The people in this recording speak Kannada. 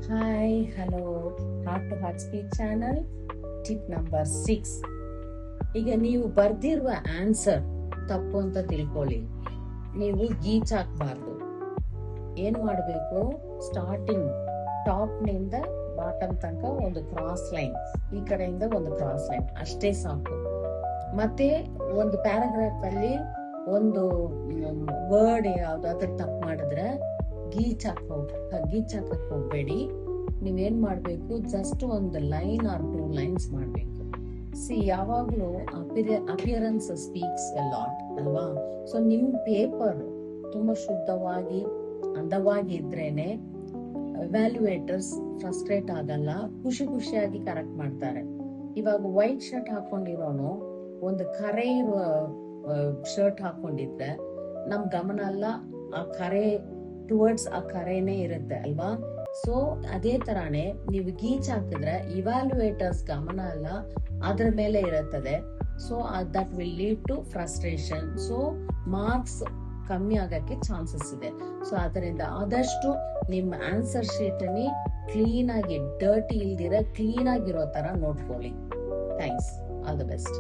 Hi hello, heart to heart speak channel tip number 6. ಈಗ ನೀವು ಬರ್ದಿರುವ ಆನ್ಸರ್ ತಪ್ಪು ಅಂತ ತಿಳ್ಕೊಳ್ಳಿ. ನೀವು ಗೀಚ್ ಹಾಕ್ಬಾರ್ದು. ಏನ್ ಮಾಡಬೇಕು, ಸ್ಟಾರ್ಟಿಂಗ್ ಟಾಪ್ ನಿಂದ ಬಾಟಮ್ ತನಕ ಒಂದು ಕ್ರಾಸ್ ಲೈನ್, ಈ ಕಡೆಯಿಂದ ಒಂದು ಕ್ರಾಸ್ ಲೈನ್ ಅಷ್ಟೇ ಸಾಕು. ಮತ್ತೆ ಒಂದು ಪ್ಯಾರಾಗ್ರಾಫ್ ಅಲ್ಲಿ ಒಂದು ವರ್ಡ್ ಯಾವ್ದಾದ್ರು ತಪ್ಪು ಮಾಡಿದ್ರೆ ಗೀಚ್ ಹಾಕಕ್ ಹೋಗ್ಬೇಡಿ. ನೀವೇನ್ ಮಾಡ್ಬೇಕು, ಜಸ್ಟ್ ಒಂದು ಲೈನ್ ಆರ್ 2 ಲೈನ್ಸ್ ಮಾಡ್ಬೇಕು. ಯಾವಾಗ್ಲೂ ಅಪಿಯರೆನ್ಸ್ ಸ್ಪೀಕ್ಸ್ ಎ ಲಾಟ್ ಅಲ್ವಾ? ಸೊ ನಿಮ್ ಪೇಪರ್ ತುಂಬಾ ಶುದ್ಧವಾಗಿ ಅಂದವಾಗಿ ಇದ್ರೇನೆ ಎವ್ಯಾಲ್ಯೂಯೇಟರ್ಸ್ ಫ್ರಸ್ಟ್ರೇಟ್ ಆಗಲ್ಲ, ಖುಷಿಯಾಗಿ ಕರೆಕ್ಟ್ ಮಾಡ್ತಾರೆ. ಇವಾಗ ವೈಟ್ ಶರ್ಟ್ ಹಾಕೊಂಡಿರೋನು ಒಂದು ಕರೆ ಇರುವ ಶರ್ಟ್ ಹಾಕೊಂಡಿದ್ರೆ ನಮ್ ಗಮನ ಅಲ್ಲ, ಆ ಕರೆ ಟುವರ್ಡ್ಸ್ ಆ ಕರೆನೇ ಇರುತ್ತೆ ಅಲ್ವಾ? ಸೊ ಅದೇ ತರಾನೇ ನೀವು ಗೀಚ್ ಹಾಕಿದ್ರೆ ಇವ್ಯಾಲ್ಯೂಯೇಟರ್ಸ್ ಗಮನ ಅಲ್ಲ, ಅದ್ರ ಮೇಲೆ ಇರುತ್ತದೆ. So that will lead to frustration. So marks ಕಮ್ಮಿ ಆಗಕ್ಕೆ ಚಾನ್ಸಸ್ ಇದೆ. ಸೊ ಅದರಿಂದ ಆದಷ್ಟು ನಿಮ್ಮ ಆನ್ಸರ್ ಶೀಟ್ ನಿ ಕ್ಲೀನ್ ಆಗಿ, ಡರ್ಟಿ ಇಲ್ದಿರ ಕ್ಲೀನ್ ಆಗಿರೋ ತರ ನೋಡ್ಕೊಳ್ಳಿ. Thanks, all the best.